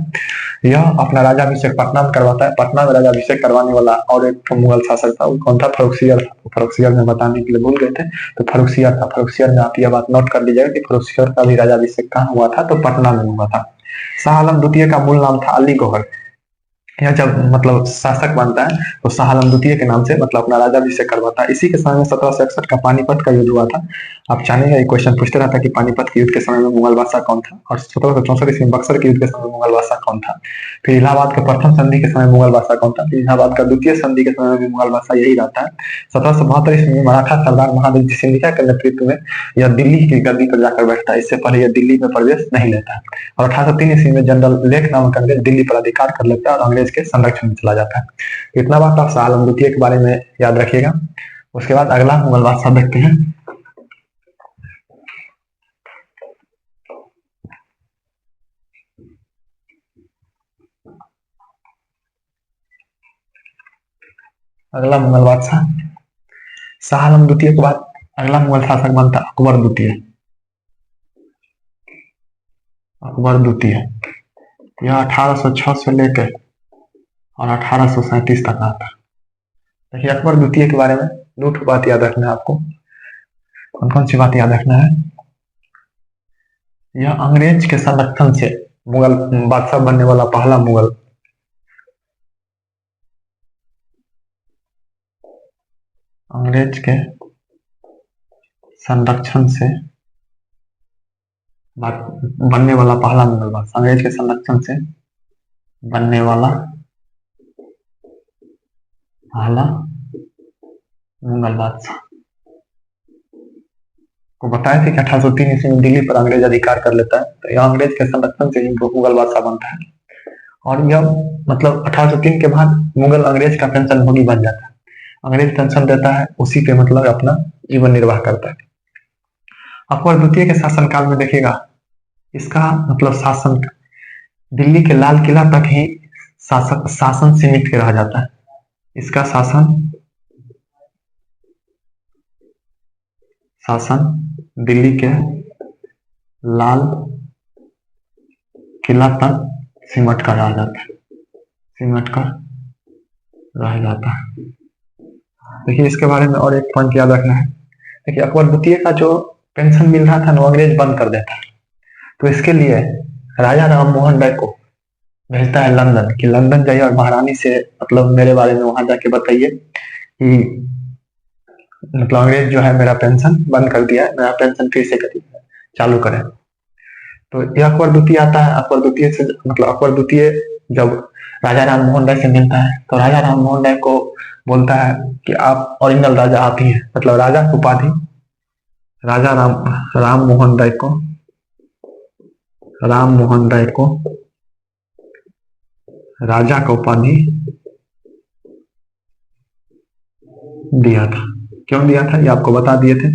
यह अपना राजाभिषेक पटना में करवाता है। पटना में राजाभिषेक करवाने वाला और एक मुगल शासक था, वो कौन था? फर्रुखसियर में बताने के लिए भूल गए थे, तो फर्रुखसियर था। फर्रुखसियर में आप यह बात नोट कर लीजिएगा कि फर्रुखसियर का भी राजाभिषेक कहाँ हुआ था? तो पटना में हुआ था। शाह आलम द्वितीय का मूल नाम था अली गौहर। यह जब मतलब शासक बनता है तो शाह आलम द्वितीय के नाम से मतलब अपना राजाभिषेक करवाता है। इसी के समय में 1761 का पानीपत का युद्ध हुआ था। आप जानेंगे, एक क्वेश्चन पूछते रहता है कि पानीपत के युद्ध के समय में मुगल बादशाह कौन था, और 1764 ईस्वी में बक्सर के युद्ध के समय में मुगल बादशाह कौन था। फिर इलाहाबाद के प्रथम संधि के समय मुगल बादशाह कौन था, फिर इलाहाबाद का द्वितीय संधि के समय में भी मुगल बादशाह यही रहता है। 1772 ईस्वी में मराठा सरदार महादेव जी सिंधिया के नेतृत्व में यह दिल्ली की गद्दी पर जाकर बैठता है। इससे पहले यह दिल्ली में प्रवेश नहीं लेता है और 1803 ईस्वी में जनरल लेक नामक अंग्रेज दिल्ली पर अधिकार कर लेता है और अंग्रेज के संरक्षण में चला जाता है। इतना बात आप शाह आलम द्वितीय के बारे में याद रखिएगा। उसके बाद अगला मुगल बादशाह देखते हैं। अगला मुगल बादशाह शाह आलम द्वितीय के बाद अगला मुगल शासक बनता अकबर द्वितीय। यह 1806 से लेकर और 1837 तक आता है। देखिए, अकबर द्वितीय के बारे में दो बात याद रखना है आपको। कौन कौन सी बात याद रखना है? यह अंग्रेज के संरक्षण से मुगल बादशाह बनने वाला पहला मुगल अंग्रेज के संरक्षण से बनने वाला पहला मुगल बादशाह, अंग्रेज के संरक्षण से बनने वाला पहला मुगल बादशाह को बताया था कि 1803 ईस्वी में दिल्ली पर अंग्रेज अधिकार कर लेता है, तो यह अंग्रेज के संरक्षण से ही मुगल बादशाह बनता है। और यह मतलब 1803 के बाद मुगल अंग्रेज का पेंशन भोगी बन जाता है। अंग्रेज पेंशन देता है, उसी पे मतलब अपना जीवन निर्वाह करता है। अकबर द्वितीय के शासनकाल में देखिएगा, इसका मतलब शासन दिल्ली के लाल किला तक ही शासन सीमित रह जाता है। इसका शासन दिल्ली के लाल किला तक सिमट कर रह जाता है। देखिए, इसके बारे में और एक पॉइंट याद रखना है। देखिए, अकबर द्वितीय का जो पेंशन मिल रहा था ना, वो अंग्रेज बंद कर देता है। तो इसके लिए राजा राम मोहन राय को भेजता है लंदन कि लंदन जाइए और महारानी से मतलब मेरे बारे में वहां जाके बताइए कि मतलब अंग्रेज जो है मेरा पेंशन बंद कर दिया है, मेरा पेंशन फिर से चालू करें। तो यह अकबर द्वितीय आता है। अकबर द्वितीय से मतलब अकबर द्वितीय जब राजा राम मोहन राय से मिलता है तो राजा राम मोहन राय को बोलता है कि आप ओरिजिनल राजा आप ही हैं, मतलब राजा की उपाधि राजा राम मोहन राय को राजा का उपाधि दिया था। क्यों दिया था ये आपको बता दिए थे।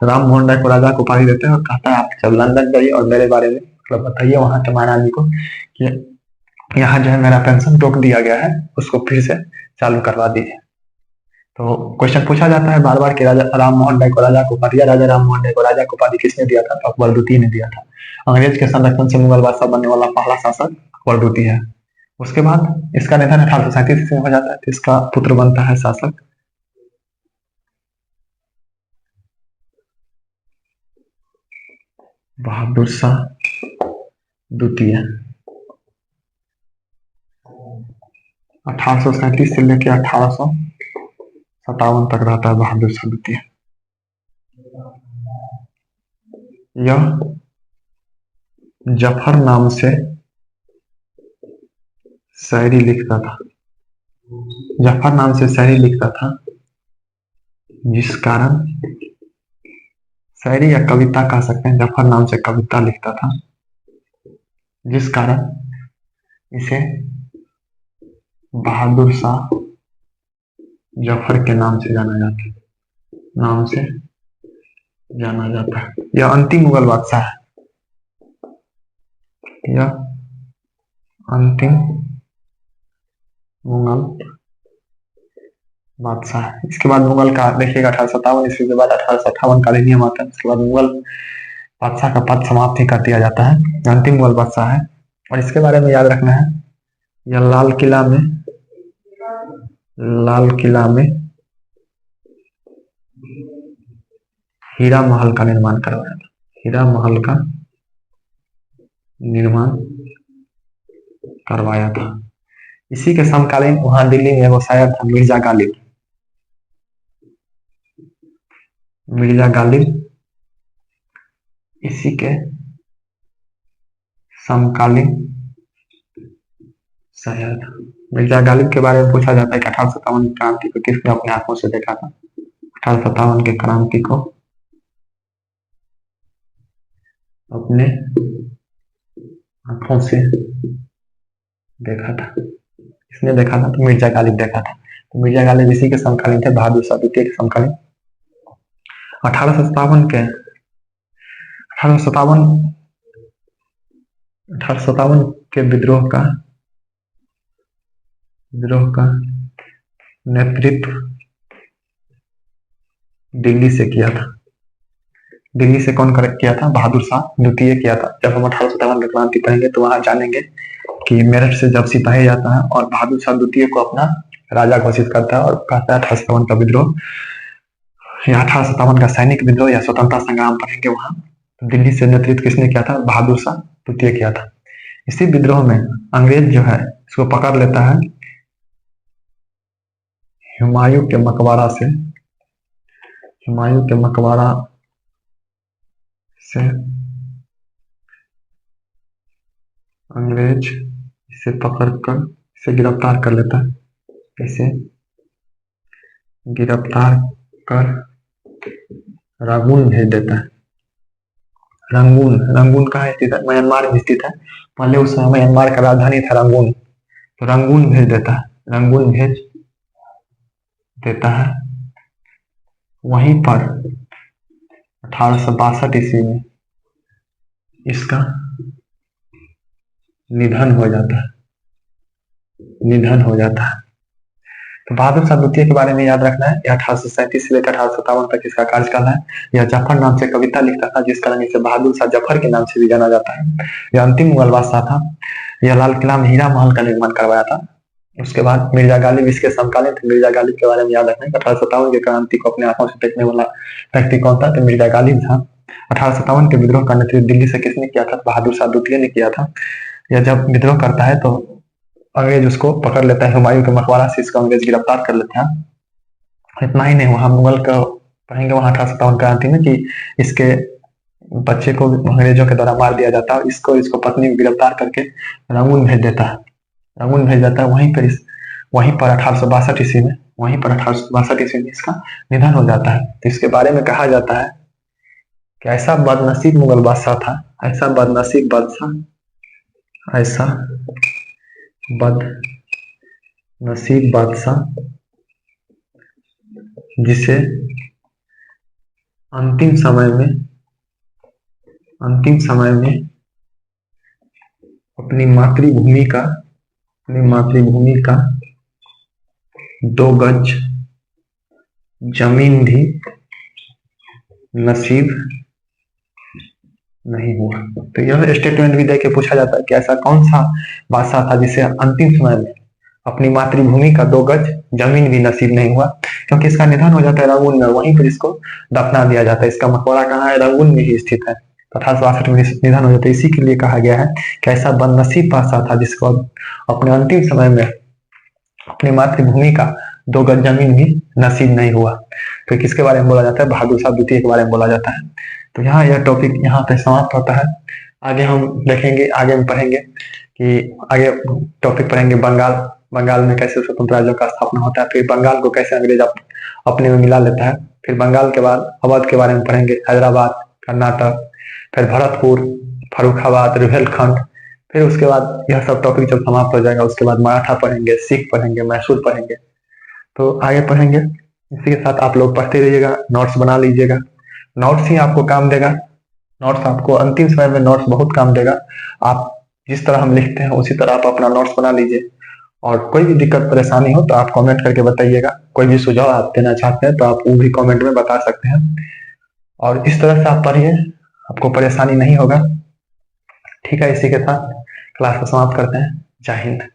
राम मोहन राय को राजा को उपाधि देते हैं और कहता है आप जब लंदन जाइए और मेरे बारे में मतलब बताइए वहां के महारानी को कि यहाँ जो है मेरा पेंशन रोक दिया गया है, उसको फिर से चालू करवा दीजिए। तो क्वेश्चन पूछा जाता है बार बार कि राजा राम मोहन राय को राजा को उपाधि, राजा राम मोहन राय को राजा को उपाधि किसने दिया था? तो अकबर द्वितीय ने दिया था। अंग्रेज के संरक्षण से मुगल बादशाह बनने वाला पहला शासक अकबर द्वितीय है। उसके बाद इसका निधन 1837 ईस्वी में हो जाता है, तो इसका पुत्र बनता है शासक बहादुर शाह द्वितीय। 1837 से लेकर 1857 तक रहता है बहादुर शाह द्वितीय। यह जफर नाम से शायरी लिखता था। जफर नाम से शायरी लिखता था, जिस कारण शायरी या कविता कह सकते हैं, जफर नाम से कविता लिखता था, जिस कारण इसे बहादुर शाह जफर के नाम से जाना जाता है। यह अंतिम मुगल बादशाह है। यह अंतिम मुगल बादशाह है। इसके बाद मुगल का देखिएगा 1857 ईस्वी के बाद 1858 का अधिनियम आता है। इसके बाद मुगल बादशाह का पद समाप्त ही कर दिया जाता है। अंतिम मुगल बादशाह है। और इसके बारे में याद रखना है, यह लाल किला में हीरा महल का निर्माण करवाया था। हीरा महल का निर्माण करवाया था। इसी के समकालीन वहां दिल्ली में वो शायर था मिर्जा गालिब। इसी के समकालीन शायर था। मिर्जा गालिब के बारे में पूछा जाता है कि 1857 की क्रांति को किसने अपने आंखों से देखा था। 1857 की क्रांति को अपने आंखों से देखा था। किसने देखा था? तो मिर्जा गालिब देखा था। तो मिर्जा गालिब इसी के समकालीन थे, बहादुर शाह द्वितीय के समकालीन। 1857 के विद्रोह का नेतृत्व दिल्ली से किया था। दिल्ली से कौन किया था? बहादुर शाह द्वितीय किया था। जब हम 1857 की क्रांति पढ़ेंगे तो वहां जानेंगे कि मेरठ से जब सिपाही जाता है और बहादुर शाह द्वितीय को अपना राजा घोषित करता है और कहता है 1857 का विद्रोह या 1857 का सैनिक विद्रोह या स्वतंत्रता संग्राम पढ़ेंगे वहां। तो दिल्ली से नेतृत्व किसने किया था? बहादुर शाह द्वितीय किया था। इसी विद्रोह में अंग्रेज जो है इसको पकड़ लेता है हुमायूं के मकबरा से अंग्रेज इसे पकड़कर इसे गिरफ्तार कर लेता है। इसे गिरफ्तार कर रंगून भेज देता है। रंगून कहाँ स्थित है? म्यांमार में स्थित है। पहले उस समय म्यांमार का राजधानी था रंगून। तो रंगून भेज देता है। वहीं पर 1862 ईस्वी में इसका निधन हो जाता है। तो बहादुर शाह द्वितीय के बारे में याद रखना है। 1837 से लेकर 1857 तक इसका कार्यकाल है। यह जफर नाम से कविता लिखता था, जिस कारण इसे बहादुर शाह जफर के नाम से भी जाना जाता है। यह अंतिम मुगल बादशाह था। यह लाल किला में हीरा महल का निर्माण करवाया था। उसके बाद मिर्जा गालिब इसके समकालीन थे। मिर्जा गालिब के बारे में याद रखना है। 1857 की क्रांति को अपने आंखों से देखने वाला व्यक्ति कौन था? तो मिर्जा गालिब था। 1857 के विद्रोह का नेतृत्व दिल्ली से किसने किया था? बहादुर शाह द्वितीय ने किया था। यह जब विद्रोह करता है तो अंग्रेज उसको पकड़ लेता है। हुमायूं के मकबरा से इसको अंग्रेज गिरफ्तार कर लेते हैं। इतना ही नहीं, वहां मुगल का पढ़ेंगे वहां 1857 क्रांति में कि इसके बच्चे को अंग्रेजों के द्वारा मार दिया जाता है। इसको पत्नी को गिरफ्तार करके रंगून भेज देता है। वहीं पर 1862 ईस्वी में इसका निधन हो जाता है। तो इसके बारे में कहा जाता है कि ऐसा बदनसीब मुगल बादशाह था, ऐसा बदनसीब बादशाह जिसे अंतिम समय में अपनी मातृभूमि का 2 गज जमीन भी नसीब नहीं हुआ। तो यह स्टेटमेंट भी देके पूछा जाता है कि ऐसा कौन सा बादशाह था जिसे अंतिम समय में अपनी मातृभूमि का 2 गज जमीन भी नसीब नहीं हुआ। क्योंकि इसका निधन हो जाता है रंगून में, वहीं पर इसको दफना दिया जाता है। इसका मकबरा कहाँ है? रंगून में ही स्थित है। तो 1862 में निधन हो जाता है। इसी के लिए कहा गया है कि ऐसा बदनसीब बादशाह था जिसको अपने अंतिम समय में अपनी मातृभूमि का 2 गज जमीन भी नसीब नहीं हुआ। तो किसके बारे में बोला जाता है? बहादुर शाह द्वितीय के बारे में बोला जाता है। तो यहाँ यह टॉपिक यहाँ पे समाप्त होता है। आगे हम देखेंगे, आगे हम पढ़ेंगे कि आगे टॉपिक पढ़ेंगे बंगाल में कैसे स्वतंत्र राज्यों का स्थापना होता है, फिर बंगाल को कैसे अंग्रेज अपने में मिला लेता है, फिर बंगाल के बाद अवध के बारे में पढ़ेंगे, हैदराबाद, कर्नाटक, फिर भरतपुर, फर्रुखाबाद, रुहेलखंड, फिर उसके बाद यह सब टॉपिक जब समाप्त हो जाएगा उसके बाद मराठा पढ़ेंगे, सिख पढ़ेंगे, मैसूर पढ़ेंगे। तो आगे पढ़ेंगे। इसी के साथ आप लोग पढ़ते रहिएगा, नोट्स बना लीजिएगा। नोट्स ही आपको काम देगा। नोट्स आपको अंतिम समय में नोट्स बहुत काम देगा। आप जिस तरह हम लिखते हैं उसी तरह आप अपना नोट्स बना लीजिए। और कोई भी दिक्कत परेशानी हो तो आप कमेंट करके बताइएगा। कोई भी सुझाव आप देना चाहते हैं तो आप वो भी कमेंट में बता सकते हैं। और इस तरह से आप पढ़िए, आपको परेशानी नहीं होगा। ठीक है, इसी के साथ क्लास को समाप्त करते हैं। जय हिंद।